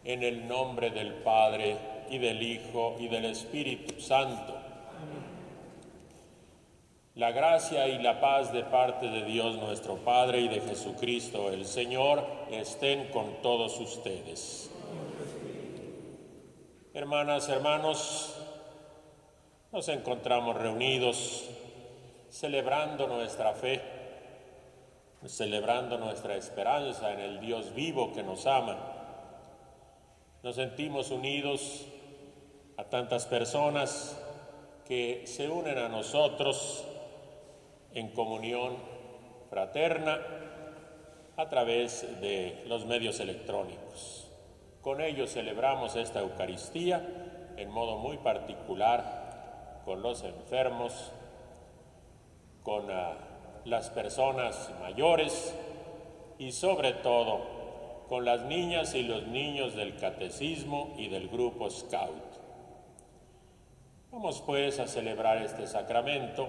En el nombre del Padre, y del Hijo, y del Espíritu Santo. La gracia y la paz de parte de Dios nuestro Padre y de Jesucristo el Señor estén con todos ustedes. Hermanas, hermanos, nos encontramos reunidos celebrando nuestra fe, celebrando nuestra esperanza en el Dios vivo que nos ama. Nos sentimos unidos a tantas personas que se unen a nosotros en comunión fraterna a través de los medios electrónicos. Con ellos celebramos esta Eucaristía en modo muy particular con los enfermos, con las personas mayores y sobre todo con las niñas y los niños del catecismo y del grupo Scout. Vamos pues a celebrar este sacramento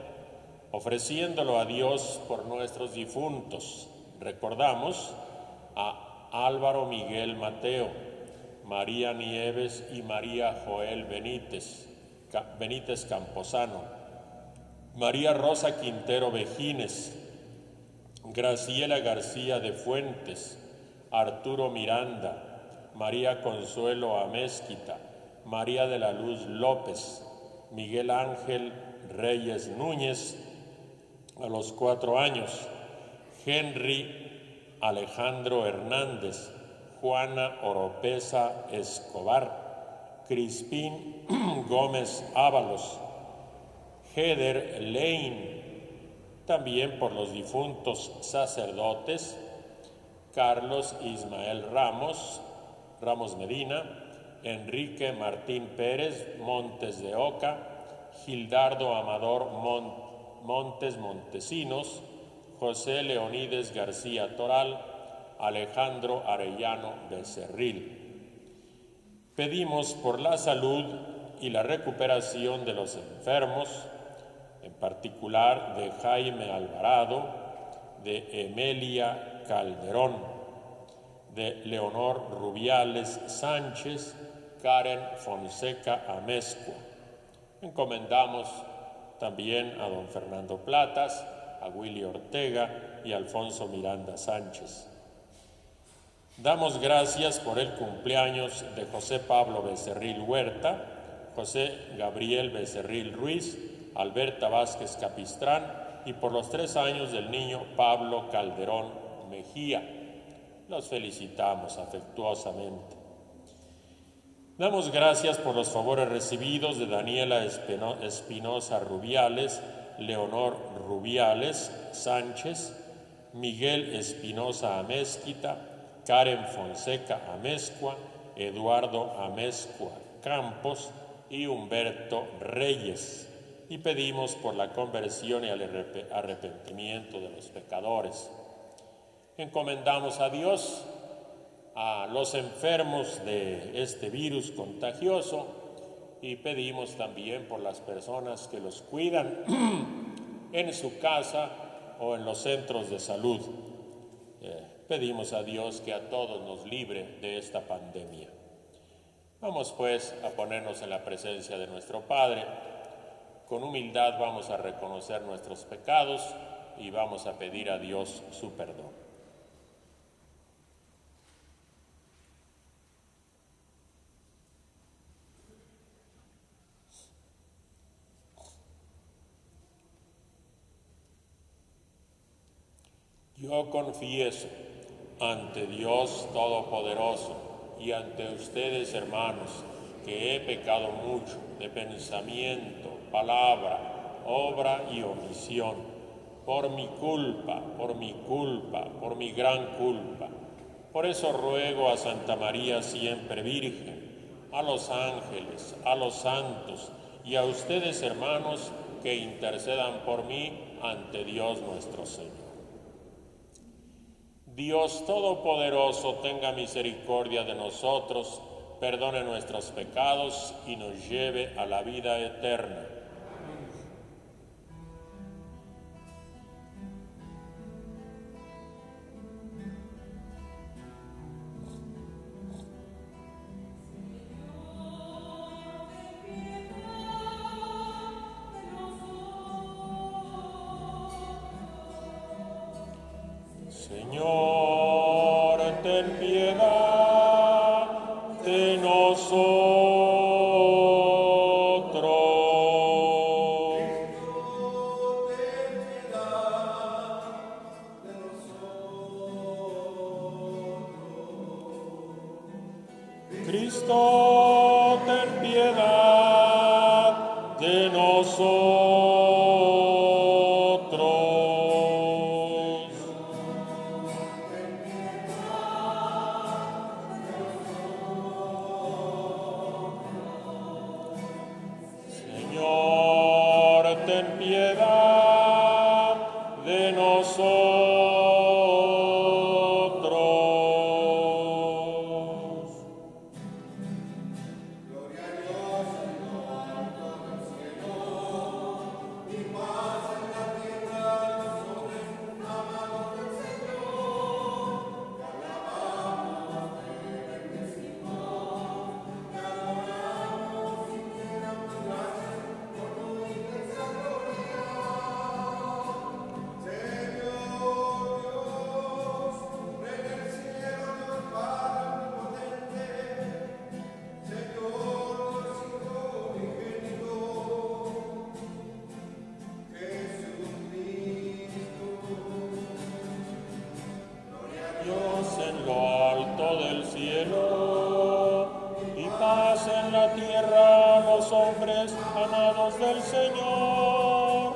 ofreciéndolo a Dios por nuestros difuntos. Recordamos a Álvaro Miguel Mateo, María Nieves y María Joel Benítez Camposano, María Rosa Quintero Vejines, Graciela García de Fuentes, Arturo Miranda, María Consuelo Amezquita, María de la Luz López, Miguel Ángel Reyes Núñez, a los 4 años, Henry Alejandro Hernández, Juana Oropesa Escobar, Crispín Gómez Ábalos, Heather Lane, también por los difuntos sacerdotes, Carlos Ismael Ramos Medina, Enrique Martín Pérez Montes de Oca, Gildardo Amador Montes Montesinos, José Leonides García Toral, Alejandro Arellano Becerril. Pedimos por la salud y la recuperación de los enfermos, en particular de Jaime Alvarado, de Emelia Calderón, de Leonor Rubiales Sánchez, Karen Fonseca Amezcua. Encomendamos también a don Fernando Platas, a Willy Ortega y a Alfonso Miranda Sánchez. Damos gracias por el cumpleaños de José Pablo Becerril Huerta, José Gabriel Becerril Ruiz, Alberta Vázquez Capistrán y por los 3 años del niño Pablo Calderón Mejía. Los felicitamos afectuosamente. Damos gracias por los favores recibidos de Daniela Espinosa Rubiales, Leonor Rubiales Sánchez, Miguel Espinosa Amezquita, Karen Fonseca Amezcua, Eduardo Amezcua Campos y Humberto Reyes. Y pedimos por la conversión y el arrepentimiento de los pecadores. Encomendamos a Dios a los enfermos de este virus contagioso y pedimos también por las personas que los cuidan en su casa o en los centros de salud. Pedimos a Dios que a todos nos libre de esta pandemia. Vamos pues a ponernos en la presencia de nuestro Padre. Con humildad vamos a reconocer nuestros pecados y vamos a pedir a Dios su perdón. Yo confieso ante Dios Todopoderoso y ante ustedes, hermanos, que he pecado mucho de pensamiento, palabra, obra y omisión, por mi culpa, por mi gran culpa. Por eso ruego a Santa María siempre Virgen, a los ángeles, a los santos y a ustedes, hermanos, que intercedan por mí ante Dios nuestro Señor. Dios Todopoderoso tenga misericordia de nosotros, perdone nuestros pecados y nos lleve a la vida eterna. Señor, ten piedad de nosotros. Cristo, ten piedad de nosotros. Señor, ten piedad de nosotros. Dios en lo alto del cielo y paz en la tierra a los hombres amados del Señor.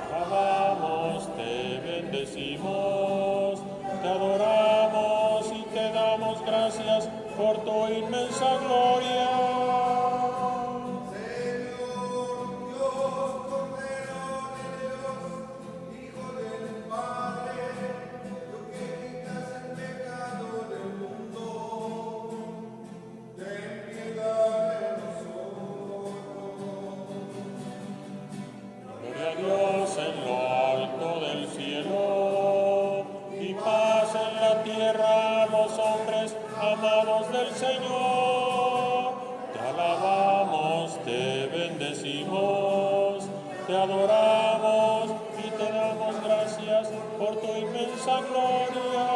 Te alabamos, te bendecimos, te adoramos y te damos gracias por tu inmensa gloria. Dios en lo alto del cielo y paz en la tierra a los hombres amados del Señor. Te alabamos, te bendecimos, te adoramos y te damos gracias por tu inmensa gloria.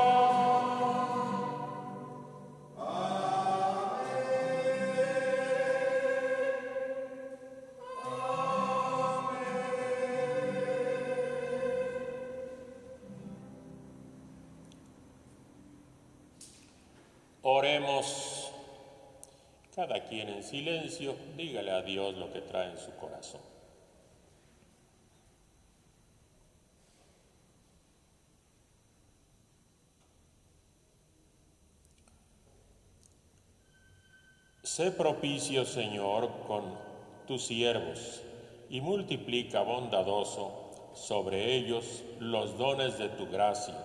Oremos. Cada quien en silencio, dígale a Dios lo que trae en su corazón. Sé propicio, Señor, con tus siervos y multiplica bondadoso sobre ellos los dones de tu gracia,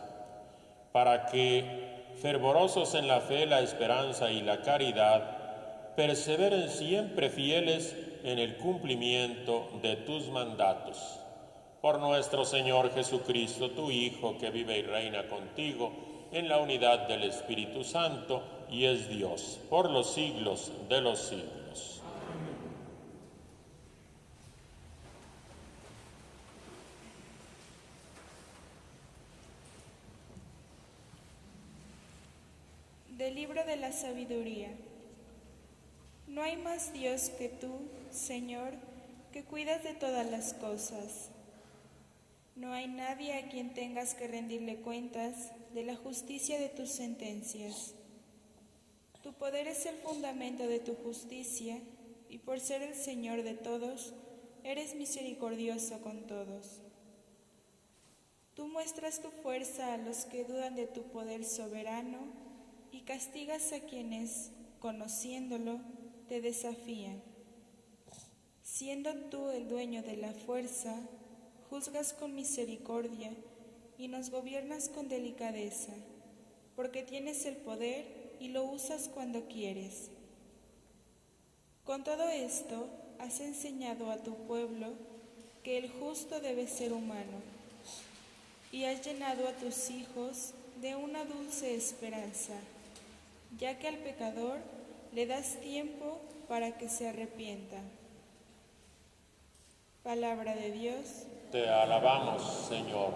para que, fervorosos en la fe, la esperanza y la caridad, perseveren siempre fieles en el cumplimiento de tus mandatos. Por nuestro Señor Jesucristo, tu Hijo, que vive y reina contigo en la unidad del Espíritu Santo y es Dios por los siglos de los siglos. Del libro de la sabiduría. No hay más Dios que tú, Señor, que cuidas de todas las cosas. No hay nadie a quien tengas que rendirle cuentas de la justicia de tus sentencias. Tu poder es el fundamento de tu justicia, y por ser el Señor de todos, eres misericordioso con todos. Tú muestras tu fuerza a los que dudan de tu poder soberano y castigas a quienes, conociéndolo, te desafían. Siendo tú el dueño de la fuerza, juzgas con misericordia y nos gobiernas con delicadeza, porque tienes el poder y lo usas cuando quieres. Con todo esto, has enseñado a tu pueblo que el justo debe ser humano, y has llenado a tus hijos de una dulce esperanza, ya que al pecador le das tiempo para que se arrepienta. Palabra de Dios. Te alabamos, Señor.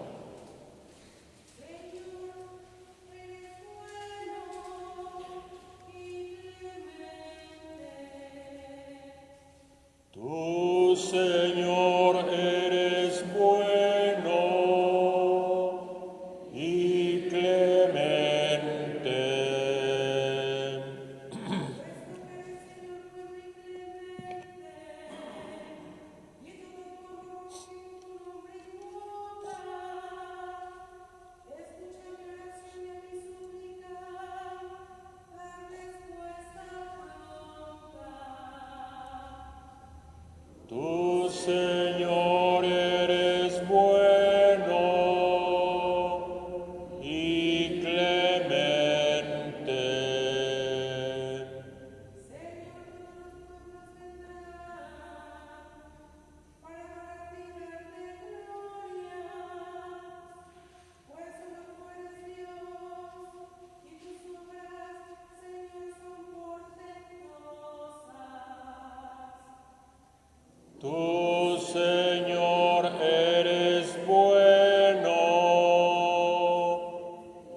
Señor, eres bueno y clemente. Tú, Señor, eres bueno y clemente. Tú, Señor, eres bueno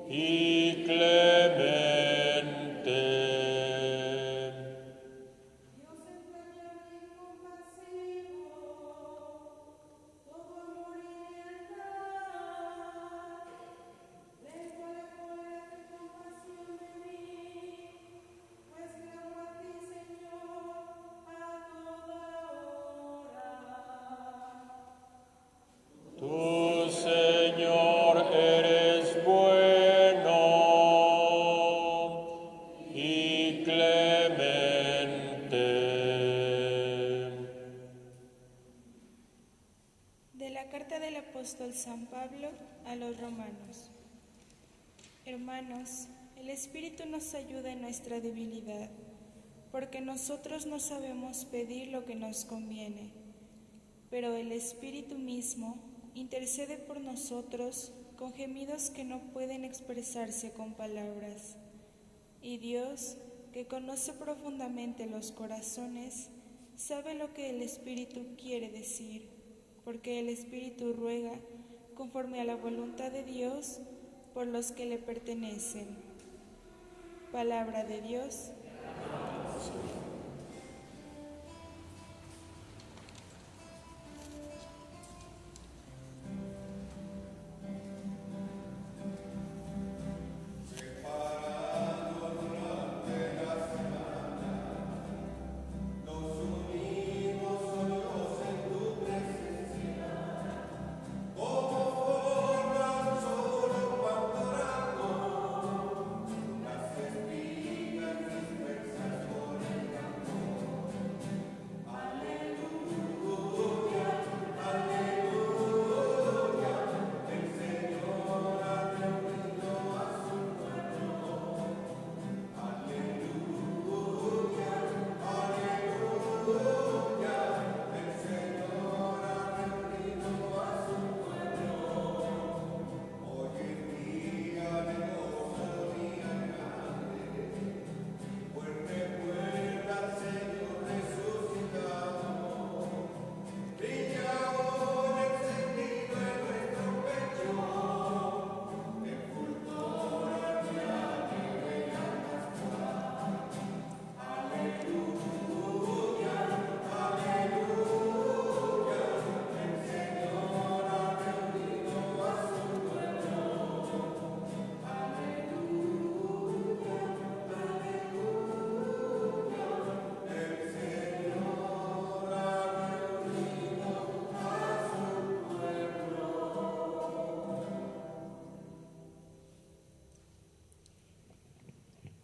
y clemente. Tú, Señor, eres bueno y clemente. De la carta del apóstol San Pablo a los romanos. Hermanos, el Espíritu nos ayuda en nuestra debilidad, porque nosotros no sabemos pedir lo que nos conviene, pero el Espíritu mismo intercede por nosotros con gemidos que no pueden expresarse con palabras. Y Dios, que conoce profundamente los corazones, sabe lo que el Espíritu quiere decir, porque el Espíritu ruega conforme a la voluntad de Dios por los que le pertenecen. Palabra de Dios.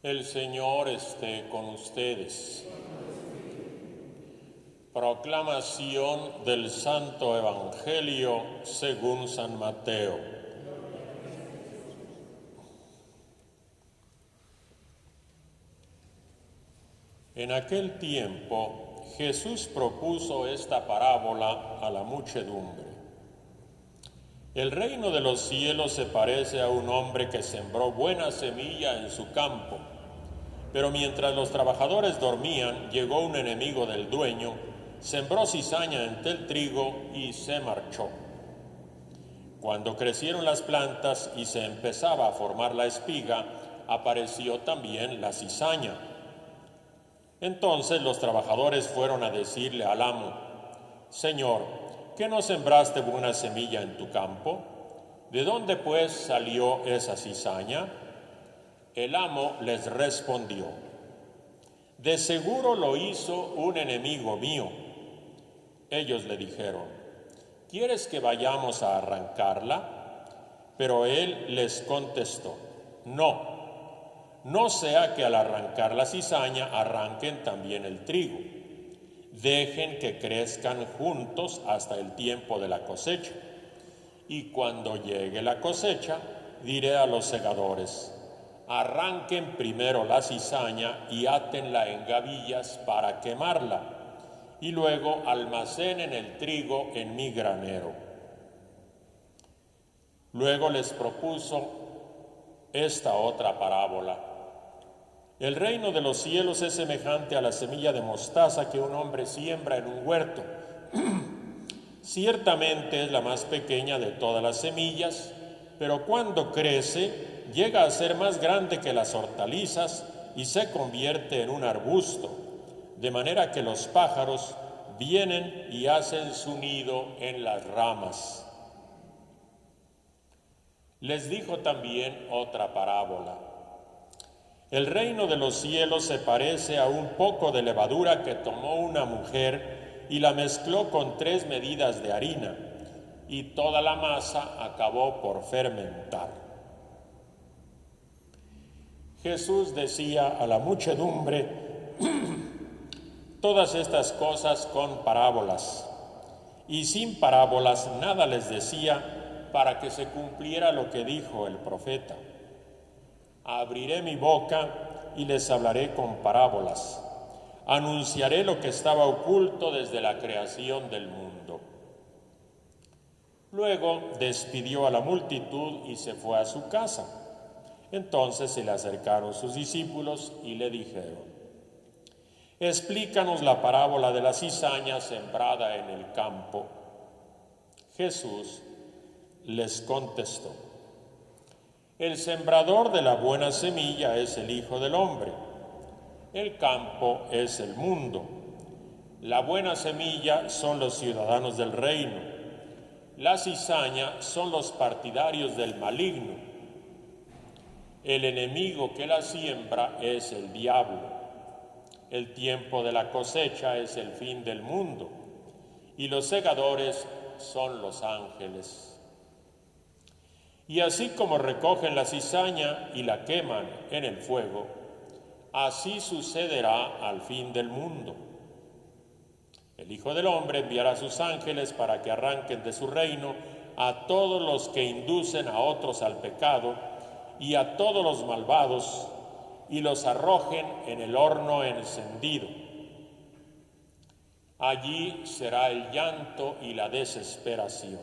El Señor esté con ustedes. Proclamación del Santo Evangelio según San Mateo. En aquel tiempo, Jesús propuso esta parábola a la muchedumbre. El reino de los cielos se parece a un hombre que sembró buena semilla en su campo. Pero mientras los trabajadores dormían, llegó un enemigo del dueño, sembró cizaña entre el trigo y se marchó. Cuando crecieron las plantas y se empezaba a formar la espiga, apareció también la cizaña. Entonces los trabajadores fueron a decirle al amo: Señor, ¿qué no sembraste buena semilla en tu campo? ¿De dónde pues salió esa cizaña? El amo les respondió: de seguro lo hizo un enemigo mío. Ellos le dijeron: ¿quieres que vayamos a arrancarla? Pero él les contestó: no sea que al arrancar la cizaña arranquen también el trigo. Dejen que crezcan juntos hasta el tiempo de la cosecha. Y cuando llegue la cosecha, diré a los segadores: arranquen primero la cizaña y átenla en gavillas para quemarla, y luego almacenen el trigo en mi granero. Luego les propuso esta otra parábola: el reino de los cielos es semejante a la semilla de mostaza que un hombre siembra en un huerto. Ciertamente es la más pequeña de todas las semillas, pero cuando crece, llega a ser más grande que las hortalizas y se convierte en un arbusto, de manera que los pájaros vienen y hacen su nido en las ramas. Les dijo también otra parábola: el reino de los cielos se parece a un poco de levadura que tomó una mujer y la mezcló con 3 medidas de harina, y toda la masa acabó por fermentar. Jesús decía a la muchedumbre todas estas cosas con parábolas, y sin parábolas nada les decía, para que se cumpliera lo que dijo el profeta: abriré mi boca y les hablaré con parábolas. Anunciaré lo que estaba oculto desde la creación del mundo. Luego despidió a la multitud y se fue a su casa. Entonces se le acercaron sus discípulos y le dijeron: explícanos la parábola de la cizaña sembrada en el campo. Jesús les contestó: el sembrador de la buena semilla es el Hijo del Hombre. El campo es el mundo. La buena semilla son los ciudadanos del reino. La cizaña son los partidarios del maligno. El enemigo que la siembra es el diablo. El tiempo de la cosecha es el fin del mundo, y los segadores son los ángeles. Y así como recogen la cizaña y la queman en el fuego, así sucederá al fin del mundo. El Hijo del Hombre enviará a sus ángeles para que arranquen de su reino a todos los que inducen a otros al pecado y a todos los malvados, y los arrojen en el horno encendido. Allí será el llanto y la desesperación.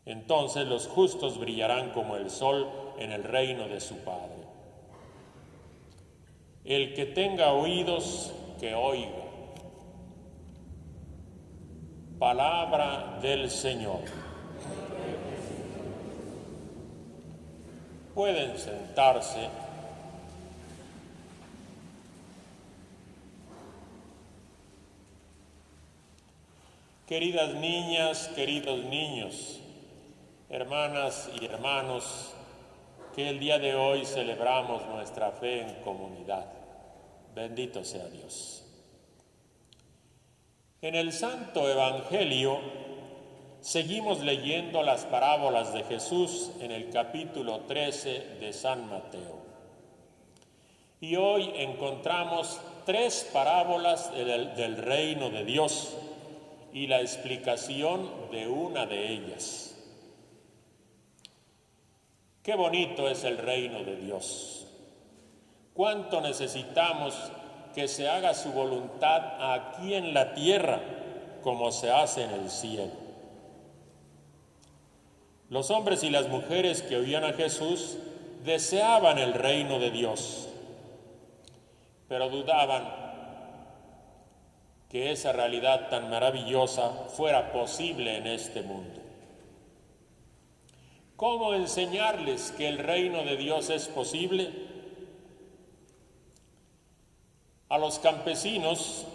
Entonces los justos brillarán como el sol en el reino de su Padre. El que tenga oídos, que oiga. Palabra del Señor. Pueden sentarse. Queridas niñas, queridos niños, hermanas y hermanos, que el día de hoy celebramos nuestra fe en comunidad. Bendito sea Dios. En el Santo Evangelio seguimos leyendo las parábolas de Jesús en el capítulo 13 de San Mateo. Y hoy encontramos 3 parábolas del reino de Dios y la explicación de una de ellas. Qué bonito es el reino de Dios. Cuánto necesitamos que se haga su voluntad aquí en la tierra como se hace en el cielo. Los hombres y las mujeres que oían a Jesús deseaban el reino de Dios, pero dudaban que esa realidad tan maravillosa fuera posible en este mundo. ¿Cómo enseñarles que el reino de Dios es posible? A los campesinos,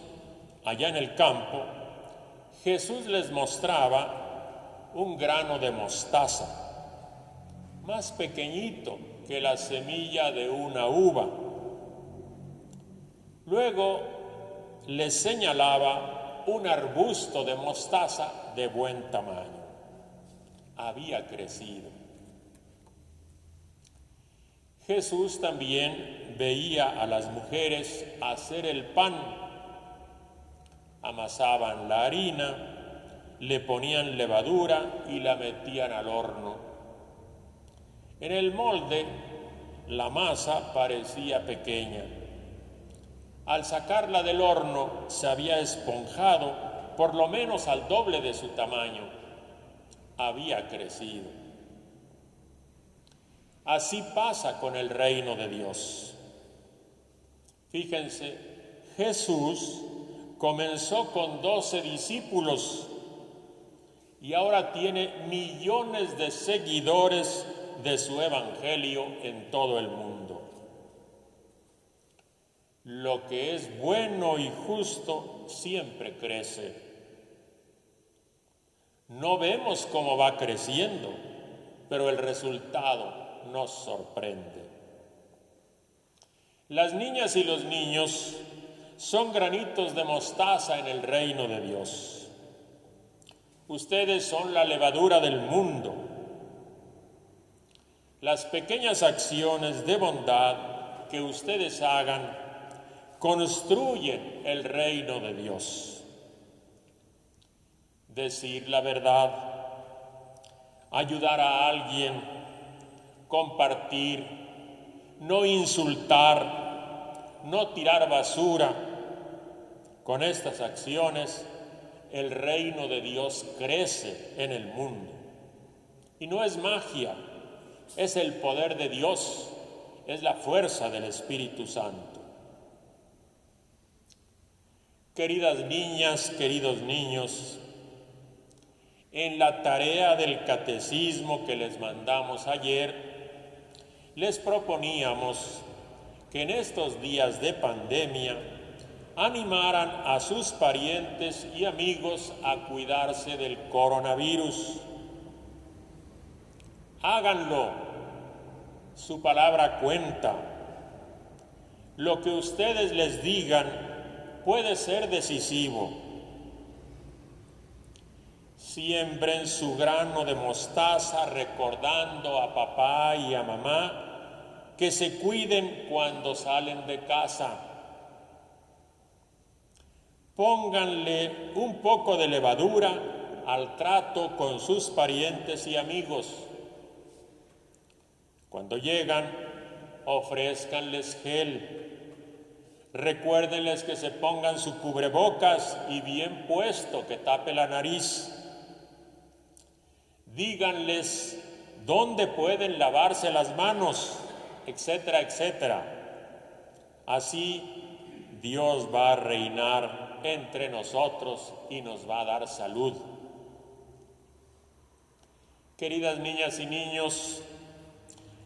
allá en el campo, Jesús les mostraba un grano de mostaza, más pequeñito que la semilla de una uva. Luego les señalaba un arbusto de mostaza de buen tamaño. Había crecido. Jesús también veía a las mujeres hacer el pan. Amasaban la harina, le ponían levadura y la metían al horno. En el molde, la masa parecía pequeña. Al sacarla del horno, se había esponjado por lo menos al doble de su tamaño. Había crecido. Así pasa con el reino de Dios. Fíjense, Jesús comenzó con 12 discípulos y ahora tiene millones de seguidores de su evangelio en todo el mundo. Lo que es bueno y justo siempre crece. No vemos cómo va creciendo, pero el resultado nos sorprende. Las niñas y los niños son granitos de mostaza en el reino de Dios. Ustedes son la levadura del mundo. Las pequeñas acciones de bondad que ustedes hagan construyen el reino de Dios. Decir la verdad, ayudar a alguien, compartir, no insultar, no tirar basura. Con estas acciones, el reino de Dios crece en el mundo. Y no es magia, es el poder de Dios, es la fuerza del Espíritu Santo. Queridas niñas, queridos niños, en la tarea del catecismo que les mandamos ayer, les proponíamos que en estos días de pandemia animaran a sus parientes y amigos a cuidarse del coronavirus. Háganlo, su palabra cuenta. Lo que ustedes les digan puede ser decisivo. Siembren su grano de mostaza recordando a papá y a mamá que se cuiden cuando salen de casa. Pónganle un poco de levadura al trato con sus parientes y amigos. Cuando llegan, ofrézcanles gel. Recuérdenles que se pongan su cubrebocas y bien puesto que tape la nariz. Díganles dónde pueden lavarse las manos, etcétera, etcétera. Así Dios va a reinar entre nosotros y nos va a dar salud. Queridas niñas y niños,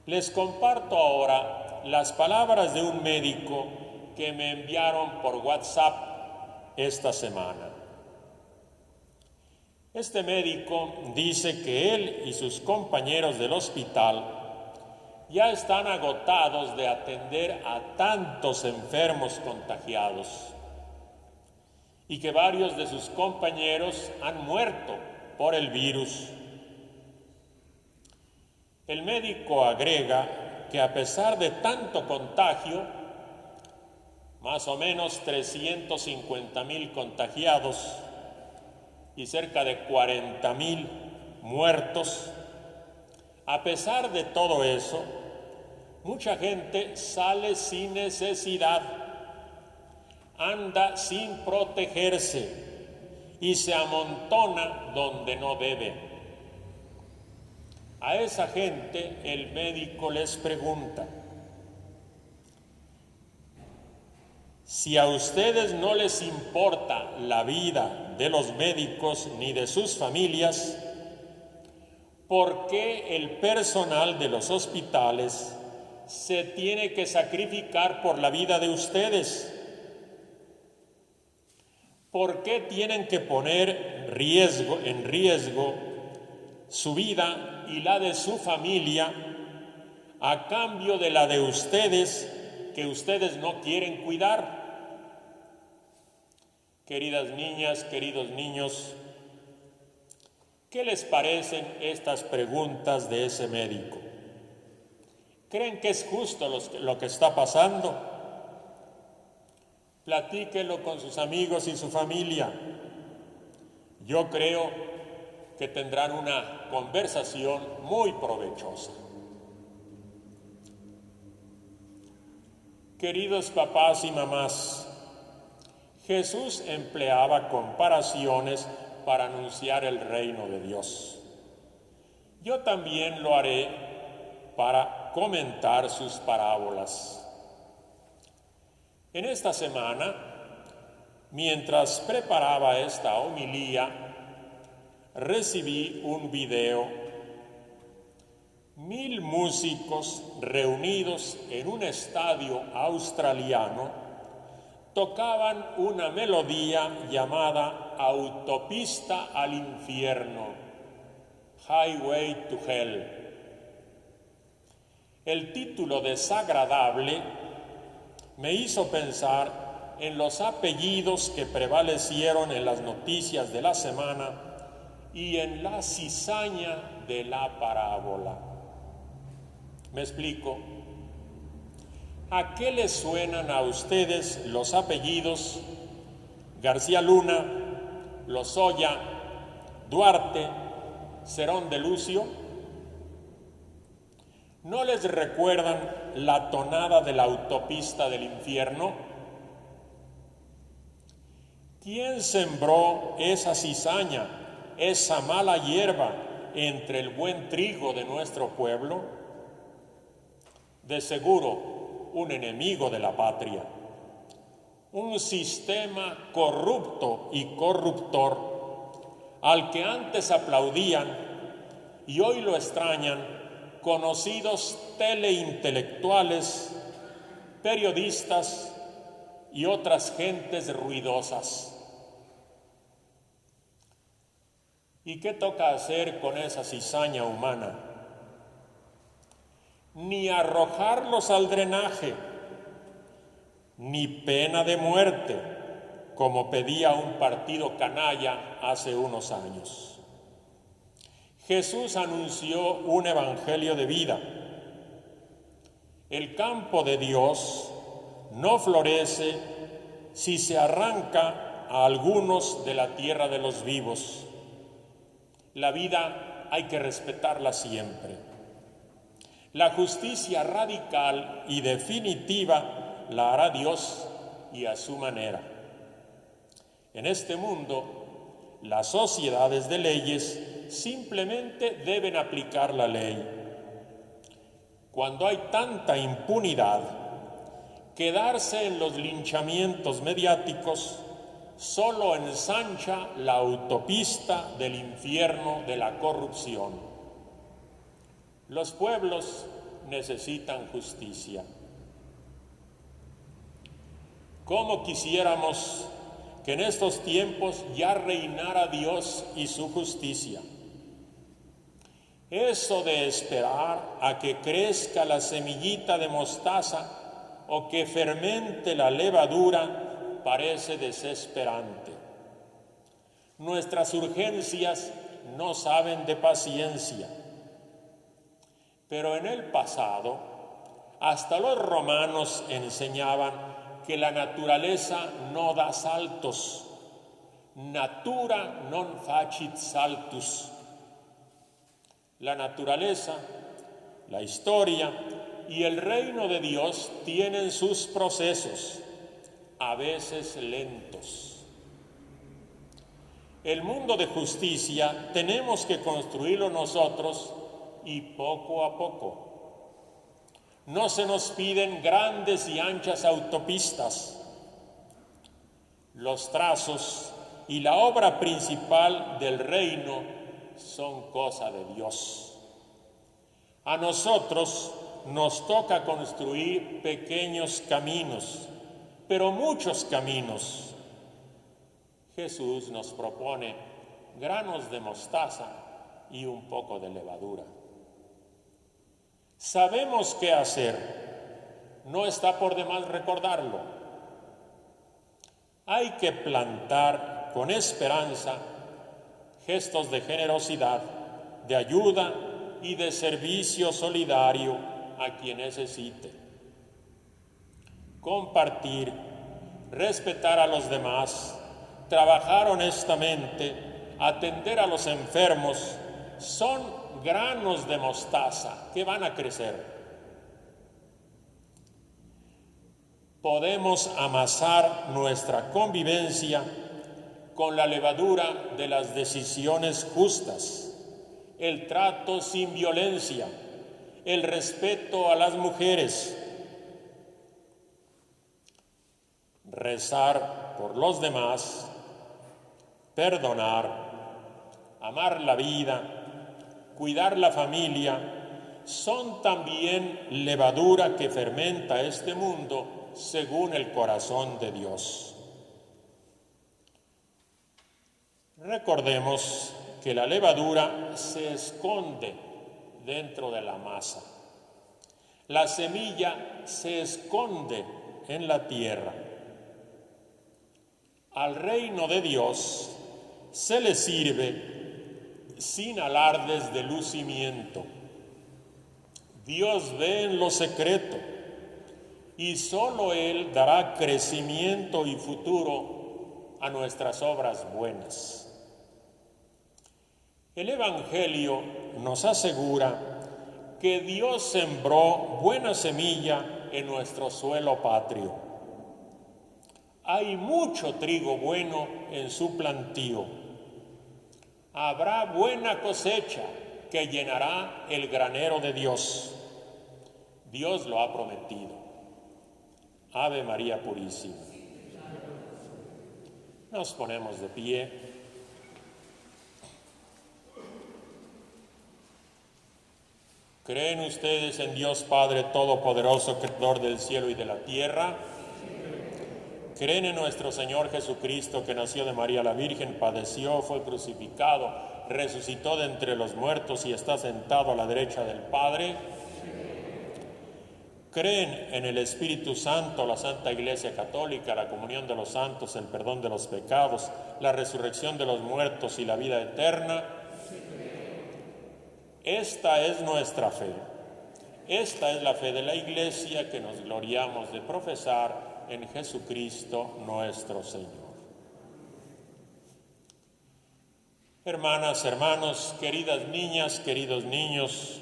les comparto ahora las palabras de un médico que me enviaron por WhatsApp esta semana. Este médico dice que él y sus compañeros del hospital ya están agotados de atender a tantos enfermos contagiados y que varios de sus compañeros han muerto por el virus. El médico agrega que a pesar de tanto contagio, más o menos 350,000 contagiados y cerca de 40,000 muertos, a pesar de todo eso, mucha gente sale sin necesidad, anda sin protegerse y se amontona donde no debe. A esa gente el médico les pregunta: si a ustedes no les importa la vida de los médicos ni de sus familias, ¿por qué el personal de los hospitales se tiene que sacrificar por la vida de ustedes? ¿Por qué tienen que poner en riesgo su vida y la de su familia a cambio de la de ustedes, que ustedes no quieren cuidar. Queridas niñas, queridos niños, ¿qué les parecen estas preguntas de ese médico? ¿Creen que es justo lo que está pasando? Platíquenlo con sus amigos y su familia. Yo creo que tendrán una conversación muy provechosa. Queridos papás y mamás, Jesús empleaba comparaciones para anunciar el reino de Dios. Yo también lo haré para comentar sus parábolas. En esta semana, mientras preparaba esta homilía, recibí un video. 1000 músicos reunidos en un estadio australiano tocaban una melodía llamada Autopista al Infierno, Highway to Hell. El título desagradable me hizo pensar en los apellidos que prevalecieron en las noticias de la semana y en la cizaña de la parábola. Me explico. ¿A qué les suenan a ustedes los apellidos García Luna, Lozoya, Duarte, Cerón de Lucio? ¿No les recuerdan la tonada de la autopista del infierno? ¿Quién sembró esa cizaña, esa mala hierba entre el buen trigo de nuestro pueblo? De seguro, un enemigo de la patria, un sistema corrupto y corruptor al que antes aplaudían y hoy lo extrañan conocidos teleintelectuales, periodistas y otras gentes ruidosas. ¿Y qué toca hacer con esa cizaña humana? Ni arrojarlos al drenaje, ni pena de muerte, como pedía un partido canalla hace unos años. Jesús anunció un evangelio de vida. El campo de Dios no florece si se arranca a algunos de la tierra de los vivos. La vida hay que respetarla siempre. La justicia radical y definitiva la hará Dios y a su manera. En este mundo, las sociedades de leyes simplemente deben aplicar la ley. Cuando hay tanta impunidad, quedarse en los linchamientos mediáticos solo ensancha la autopista del infierno de la corrupción. Los pueblos necesitan justicia. ¿Cómo quisiéramos que en estos tiempos ya reinara Dios y su justicia? Eso de esperar a que crezca la semillita de mostaza o que fermente la levadura parece desesperante. Nuestras urgencias no saben de paciencia. Pero en el pasado, hasta los romanos enseñaban que la naturaleza no da saltos. Natura non facit saltus. La naturaleza, la historia y el reino de Dios tienen sus procesos, a veces lentos. El mundo de justicia tenemos que construirlo nosotros y poco a poco. No se nos piden grandes y anchas autopistas. Los trazos y la obra principal del reino son cosa de Dios. A nosotros nos toca construir pequeños caminos, pero muchos caminos. Jesús nos propone granos de mostaza y un poco de levadura. Sabemos qué hacer, no está por demás recordarlo. Hay que plantar con esperanza gestos de generosidad, de ayuda y de servicio solidario a quien necesite. Compartir, respetar a los demás, trabajar honestamente, atender a los enfermos, son granos de mostaza que van a crecer. Podemos amasar nuestra convivencia con la levadura de las decisiones justas, el trato sin violencia, el respeto a las mujeres, rezar por los demás, perdonar, amar la vida, cuidar la familia, son también levadura que fermenta este mundo según el corazón de Dios. Recordemos que la levadura se esconde dentro de la masa. La semilla se esconde en la tierra. Al reino de Dios se le sirve sin alardes de lucimiento. Dios ve en lo secreto y solo Él dará crecimiento y futuro a nuestras obras buenas. El Evangelio nos asegura que Dios sembró buena semilla en nuestro suelo patrio. Hay mucho trigo bueno en su plantío. Habrá buena cosecha que llenará el granero de Dios. Dios lo ha prometido. Ave María Purísima. Nos ponemos de pie. ¿Creen ustedes en Dios Padre Todopoderoso, Creador del cielo y de la tierra? ¿Creen en nuestro Señor Jesucristo, que nació de María la Virgen, padeció, fue crucificado, resucitó de entre los muertos y está sentado a la derecha del Padre? ¿Creen en el Espíritu Santo, la Santa Iglesia Católica, la comunión de los santos, el perdón de los pecados, la resurrección de los muertos y la vida eterna? Esta es nuestra fe. Esta es la fe de la Iglesia que nos gloriamos de profesar en Jesucristo nuestro Señor. Hermanas, hermanos, queridas niñas, queridos niños,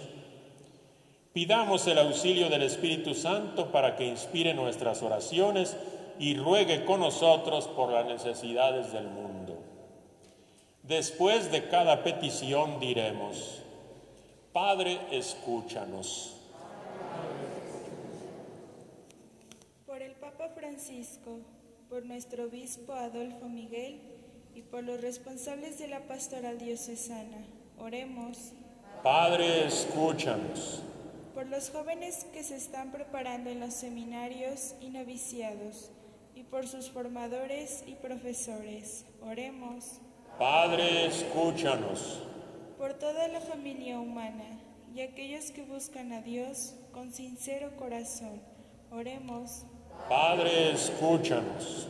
pidamos el auxilio del Espíritu Santo para que inspire nuestras oraciones y ruegue con nosotros por las necesidades del mundo. Después de cada petición diremos: Padre, escúchanos. Por el Papa Francisco, por nuestro obispo Adolfo Miguel y por los responsables de la pastoral diocesana, oremos. Padre, escúchanos. Por los jóvenes que se están preparando en los seminarios y noviciados, y por sus formadores y profesores, oremos. Padre, escúchanos. Por toda la familia humana y aquellos que buscan a Dios con sincero corazón, oremos. Padre, escúchanos.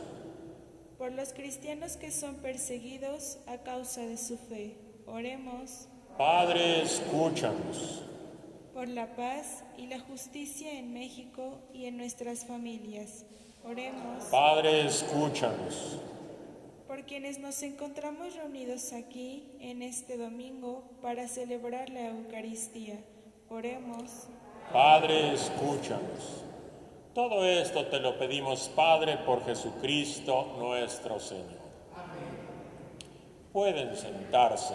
Por los cristianos que son perseguidos a causa de su fe, oremos. Padre, escúchanos. Por la paz y la justicia en México y en nuestras familias, oremos. Padre, escúchanos. Por quienes nos encontramos reunidos aquí en este domingo para celebrar la Eucaristía, oremos. Padre, escúchanos. Todo esto te lo pedimos, Padre, por Jesucristo nuestro Señor. Amén. Pueden sentarse.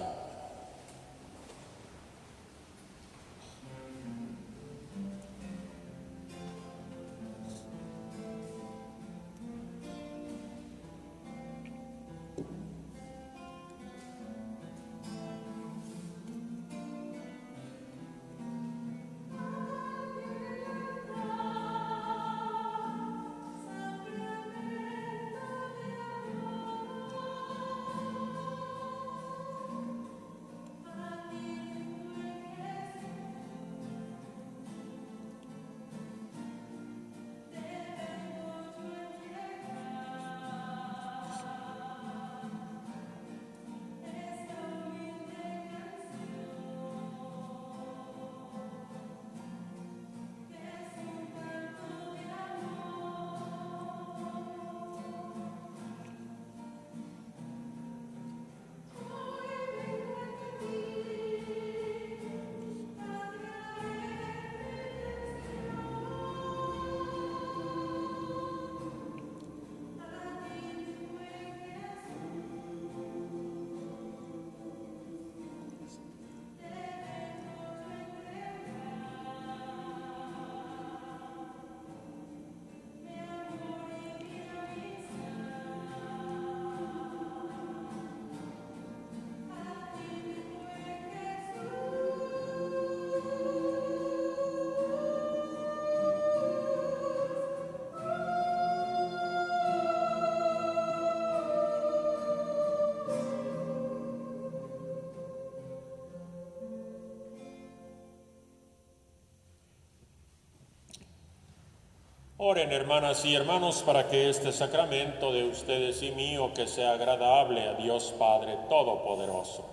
Oren, hermanas y hermanos, para que este sacramento de ustedes y mío que sea agradable a Dios Padre Todopoderoso.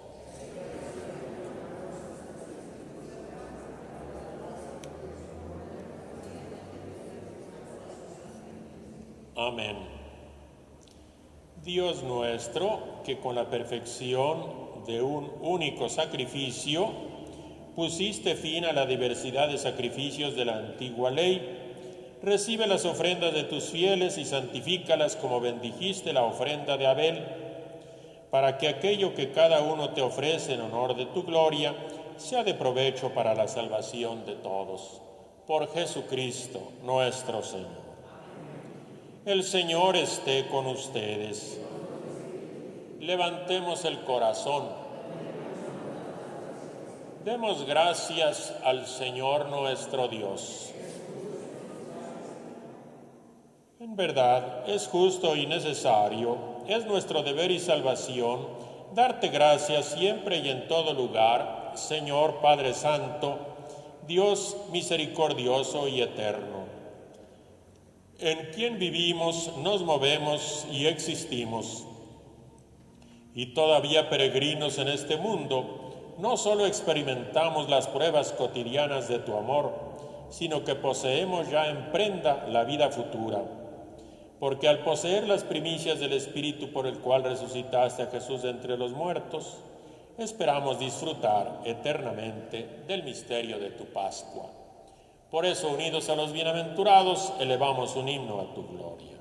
Amén. Dios nuestro, que con la perfección de un único sacrificio pusiste fin a la diversidad de sacrificios de la antigua ley, recibe las ofrendas de tus fieles y santifícalas como bendijiste la ofrenda de Abel, para que aquello que cada uno te ofrece en honor de tu gloria sea de provecho para la salvación de todos. Por Jesucristo nuestro Señor. El Señor esté con ustedes. Levantemos el corazón. Demos gracias al Señor nuestro Dios. En verdad, es justo y necesario, es nuestro deber y salvación, darte gracias siempre y en todo lugar, Señor Padre Santo, Dios misericordioso y eterno, en quien vivimos, nos movemos y existimos. Y todavía peregrinos en este mundo, no solo experimentamos las pruebas cotidianas de tu amor, sino que poseemos ya en prenda la vida futura. Porque al poseer las primicias del Espíritu por el cual resucitaste a Jesús de entre los muertos, esperamos disfrutar eternamente del misterio de tu Pascua. Por eso, unidos a los bienaventurados, elevamos un himno a tu gloria.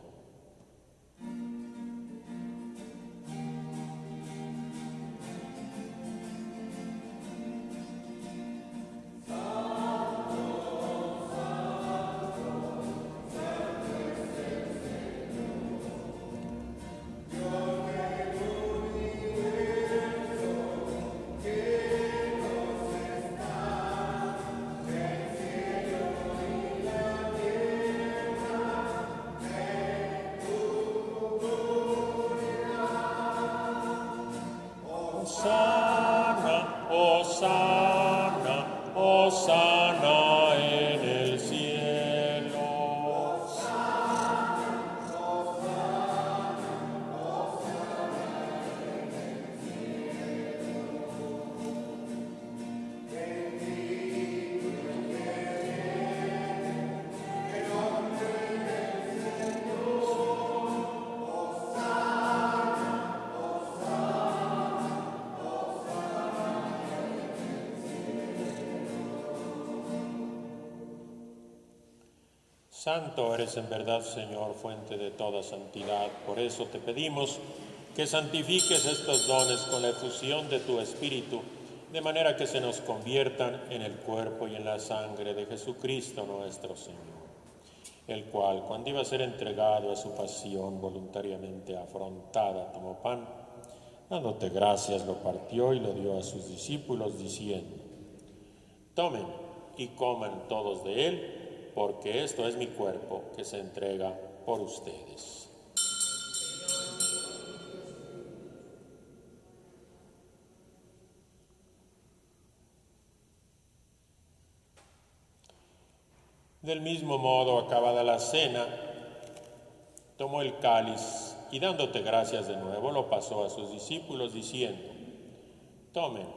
Hosana, hosana, hosana en el cielo. Hosana, hosana, hosana en el cielo. Bendito el que viene en nombre del Señor. Hosana, hosana. Santo eres en verdad, Señor, fuente de toda santidad. Por eso te pedimos que santifiques estos dones con la efusión de tu Espíritu, de manera que se nos conviertan en el cuerpo y en la sangre de Jesucristo nuestro Señor, el cual, cuando iba a ser entregado a su pasión voluntariamente afrontada, tomó pan, dándote gracias, lo partió y lo dio a sus discípulos, diciendo: tomen y coman todos de él, porque esto es mi cuerpo que se entrega por ustedes. Del mismo modo, acabada la cena, tomó el cáliz y dándote gracias de nuevo, lo pasó a sus discípulos diciendo: tomen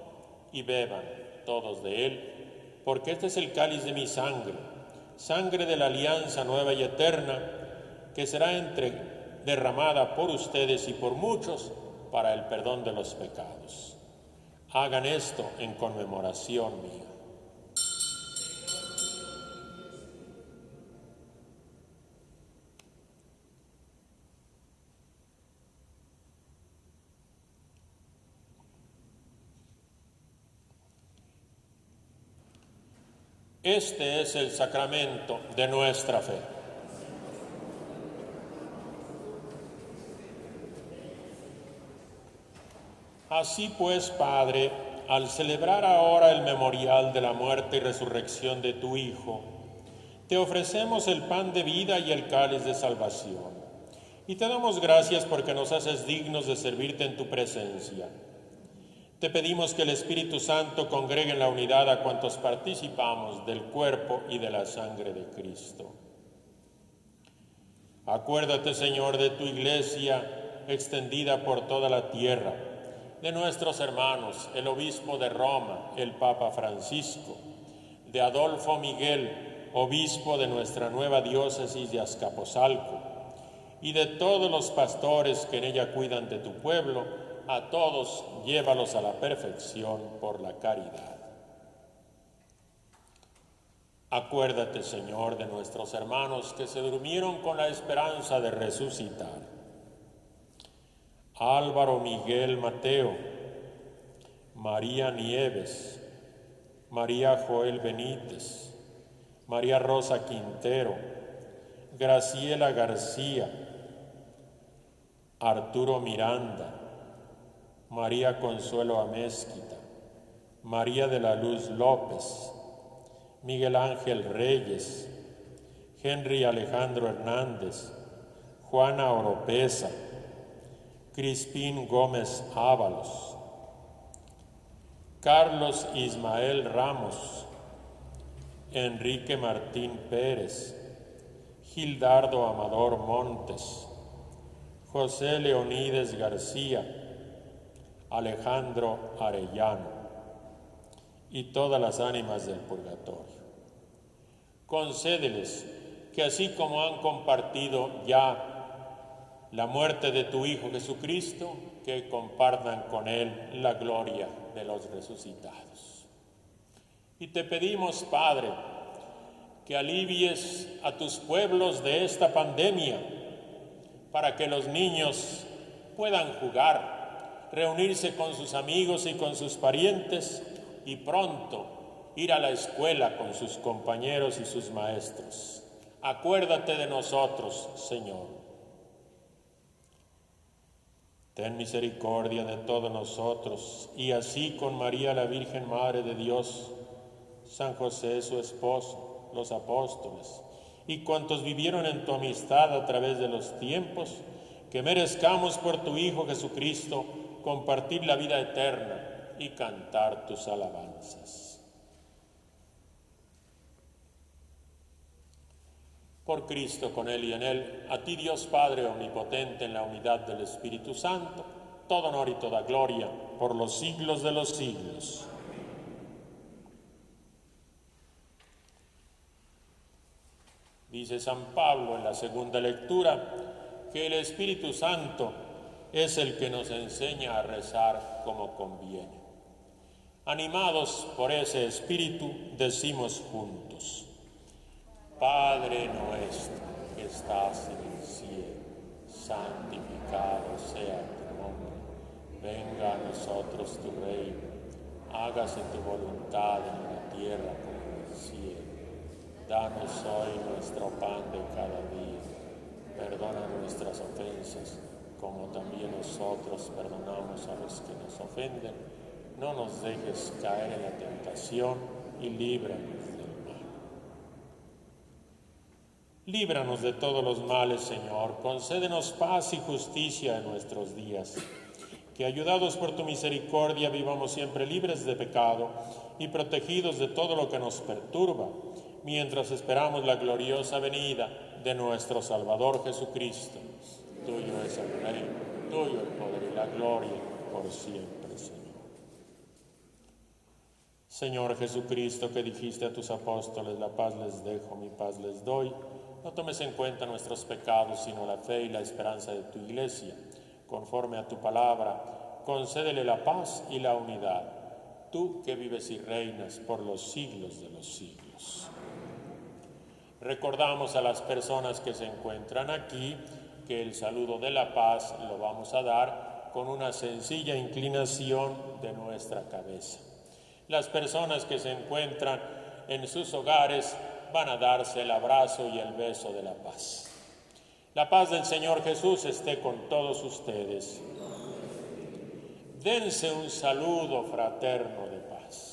y beban todos de él, porque este es el cáliz de mi sangre, sangre de la alianza nueva y eterna, que será derramada por ustedes y por muchos para el perdón de los pecados. Hagan esto en conmemoración mía. Este es el sacramento de nuestra fe. Así pues, Padre, al celebrar ahora el memorial de la muerte y resurrección de tu Hijo, te ofrecemos el pan de vida y el cáliz de salvación. Y te damos gracias porque nos haces dignos de servirte en tu presencia. Te pedimos que el Espíritu Santo congregue en la unidad a cuantos participamos del cuerpo y de la sangre de Cristo. Acuérdate, Señor, de tu iglesia extendida por toda la tierra, de nuestros hermanos, el obispo de Roma, el Papa Francisco, de Adolfo Miguel, obispo de nuestra nueva diócesis de Azcapotzalco, y de todos los pastores que en ella cuidan de tu pueblo. A todos llévalos a la perfección por la caridad. Acuérdate, Señor, de nuestros hermanos que se durmieron con la esperanza de resucitar. Álvaro Miguel Mateo, María Nieves, María Joel Benítez, María Rosa Quintero, Graciela García, Arturo Miranda, María Consuelo Amézquita, María de la Luz López, Miguel Ángel Reyes, Henry Alejandro Hernández, Juana Oropesa, Crispín Gómez Ábalos, Carlos Ismael Ramos, Enrique Martín Pérez, Gildardo Amador Montes, José Leonides García, Alejandro Arellano y todas las ánimas del purgatorio. Concédeles que así como han compartido ya la muerte de tu Hijo Jesucristo, que compartan con Él la gloria de los resucitados. Y te pedimos, Padre, que alivies a tus pueblos de esta pandemia, para que los niños puedan jugar, reunirse con sus amigos y con sus parientes y pronto ir a la escuela con sus compañeros y sus maestros. Acuérdate de nosotros, Señor. Ten misericordia de todos nosotros, y así con María la Virgen Madre de Dios, San José su esposo, los apóstoles, y cuantos vivieron en tu amistad a través de los tiempos, que merezcamos por tu Hijo Jesucristo compartir la vida eterna y cantar tus alabanzas. Por Cristo, con Él y en Él, a ti Dios Padre Omnipotente, en la unidad del Espíritu Santo, todo honor y toda gloria por los siglos de los siglos. Dice San Pablo en la segunda lectura que el Espíritu Santo es el que nos enseña a rezar como conviene. Animados por ese Espíritu, decimos juntos: Padre nuestro que estás en el cielo, santificado sea tu nombre. Venga a nosotros tu reino, hágase tu voluntad en la tierra como en el cielo. Danos hoy nuestro pan de cada día. Perdona nuestras ofensas, como también nosotros perdonamos a los que nos ofenden. No nos dejes caer en la tentación y líbranos del mal. Líbranos de todos los males, Señor. Concédenos paz y justicia en nuestros días. Que ayudados por tu misericordia vivamos siempre libres de pecado y protegidos de todo lo que nos perturba, mientras esperamos la gloriosa venida de nuestro Salvador Jesucristo. Tuyo es el reino, tuyo el poder y la gloria por siempre, Señor. Señor Jesucristo, que dijiste a tus apóstoles: la paz les dejo, mi paz les doy, no tomes en cuenta nuestros pecados, sino la fe y la esperanza de tu Iglesia. Conforme a tu palabra, concédele la paz y la unidad, tú que vives y reinas por los siglos de los siglos. Recordamos a las personas que se encuentran aquí que el saludo de la paz lo vamos a dar con una sencilla inclinación de nuestra cabeza. Las personas que se encuentran en sus hogares van a darse el abrazo y el beso de la paz. La paz del Señor Jesús esté con todos ustedes. Dense un saludo fraterno de paz.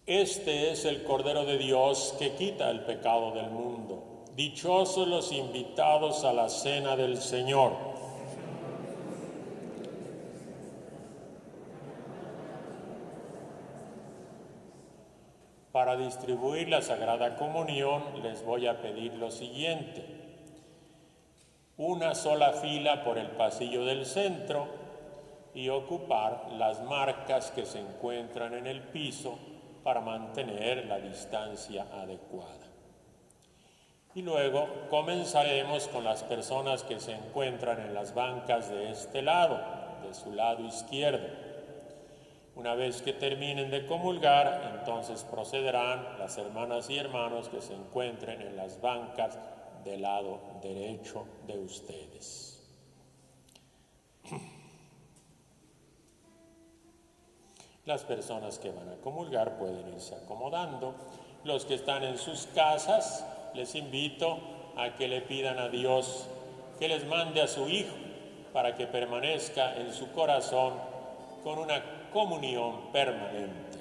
Este es el Cordero de Dios que quita el pecado del mundo. Dichosos los invitados a la cena del Señor. Para distribuir la Sagrada Comunión les voy a pedir lo siguiente. Una sola fila por el pasillo del centro y ocupar las marcas que se encuentran en el piso para mantener la distancia adecuada. Y luego comenzaremos con las personas que se encuentran en las bancas de este lado, de su lado izquierdo. Una vez que terminen de comulgar, entonces procederán las hermanas y hermanos que se encuentren en las bancas del lado derecho de ustedes. Las personas que van a comulgar pueden irse acomodando. Los que están en sus casas, les invito a que le pidan a Dios que les mande a su Hijo para que permanezca en su corazón con una comunión permanente.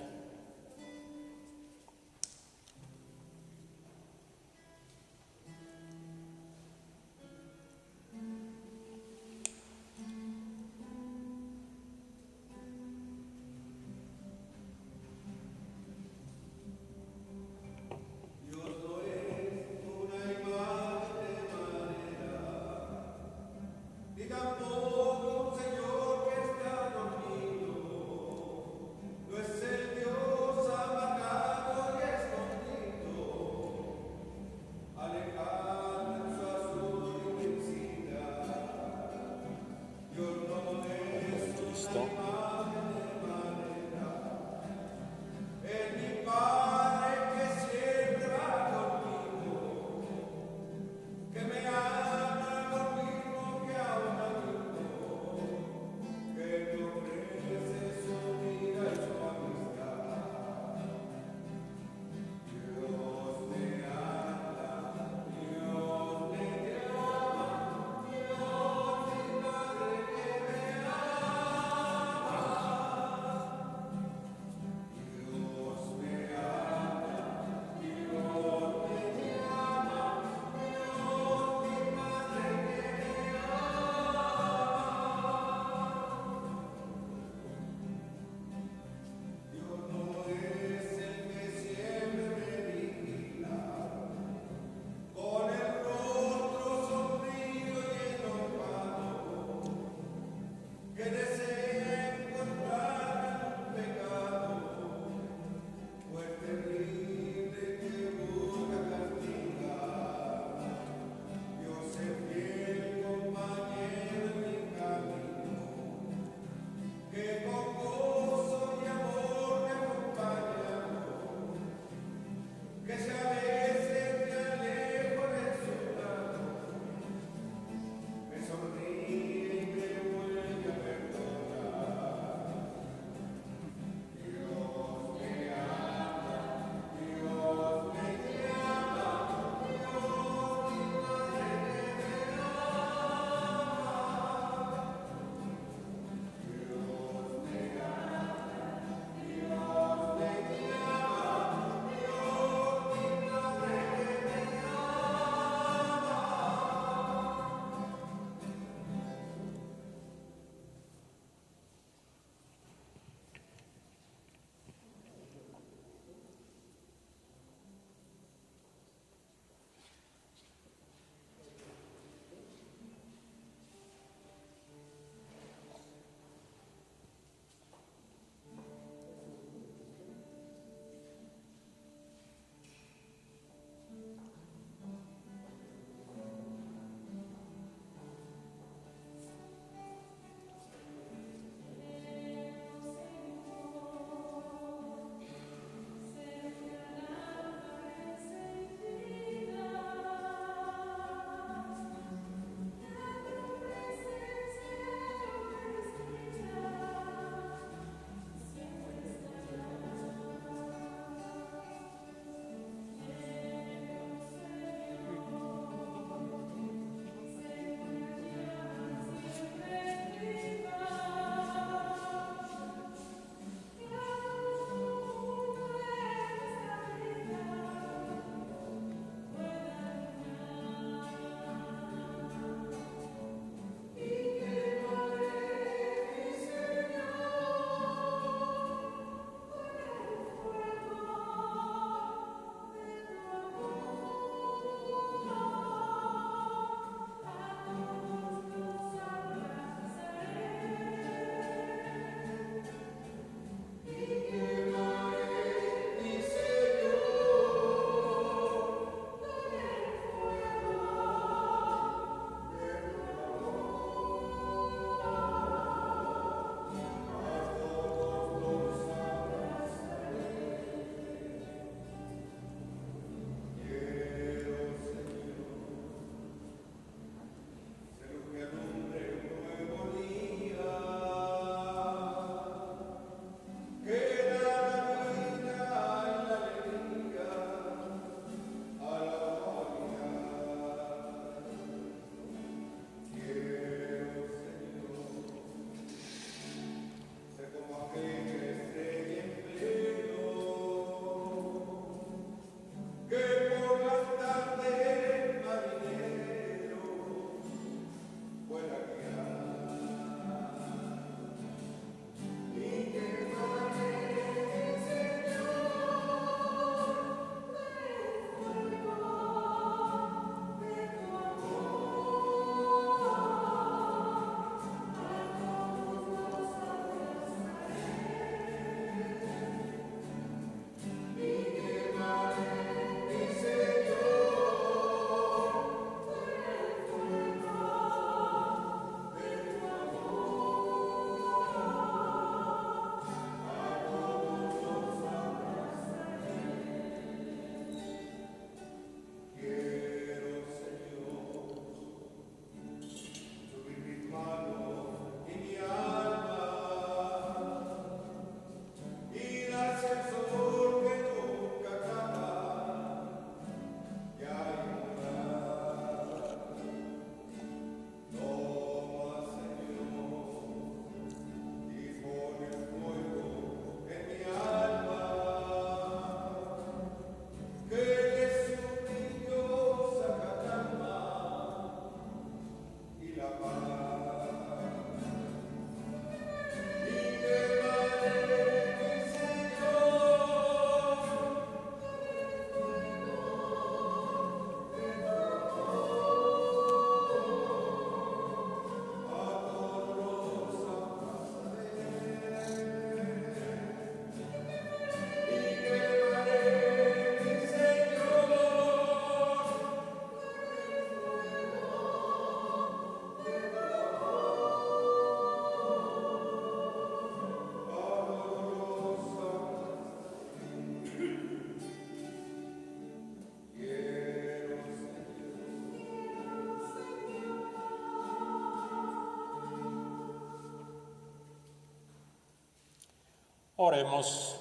Oremos.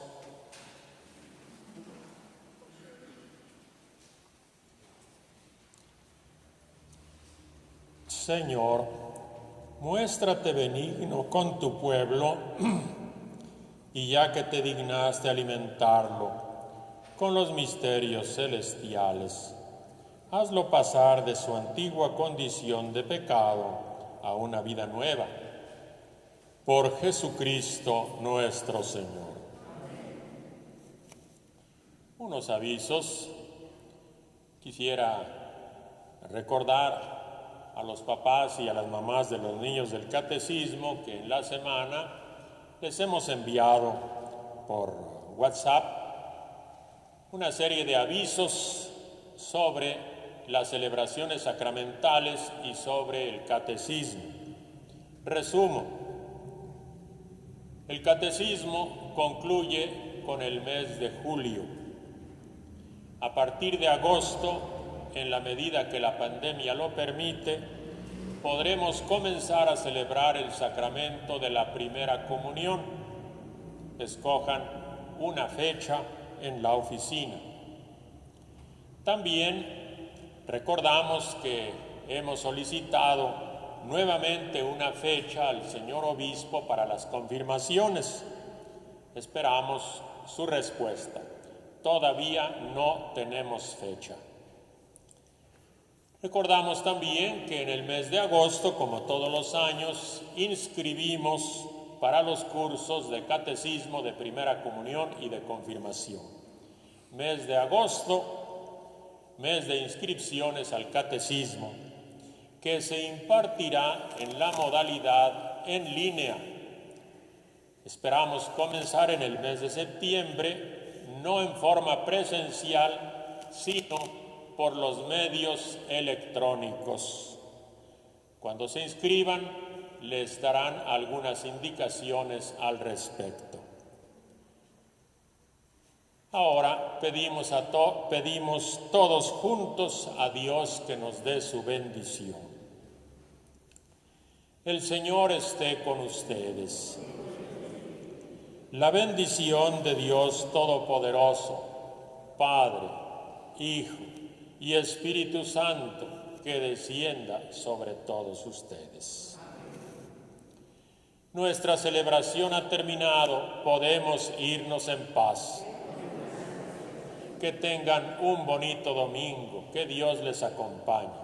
Señor, muéstrate benigno con tu pueblo y ya que te dignaste alimentarlo con los misterios celestiales, hazlo pasar de su antigua condición de pecado a una vida nueva. Por Jesucristo nuestro Señor. Unos avisos. Quisiera recordar a los papás y a las mamás de los niños del catecismo que en la semana les hemos enviado por WhatsApp una serie de avisos sobre las celebraciones sacramentales y sobre el catecismo. Resumo. El catecismo concluye con el mes de julio. A partir de agosto, en la medida que la pandemia lo permite, podremos comenzar a celebrar el sacramento de la primera comunión. Escojan una fecha en la oficina. También recordamos que hemos solicitado nuevamente una fecha al señor obispo para las confirmaciones. Esperamos su respuesta. Todavía no tenemos fecha. Recordamos también que en el mes de agosto, como todos los años, inscribimos para los cursos de catecismo, de primera comunión y de confirmación. Mes de agosto, mes de inscripciones al catecismo, que se impartirá en la modalidad en línea. Esperamos comenzar en el mes de septiembre, no en forma presencial, sino por los medios electrónicos. Cuando se inscriban, les darán algunas indicaciones al respecto. Ahora pedimos todos juntos a Dios que nos dé su bendición. El Señor esté con ustedes. La bendición de Dios Todopoderoso, Padre, Hijo y Espíritu Santo, que descienda sobre todos ustedes. Nuestra celebración ha terminado, podemos irnos en paz. Que tengan un bonito domingo, que Dios les acompañe.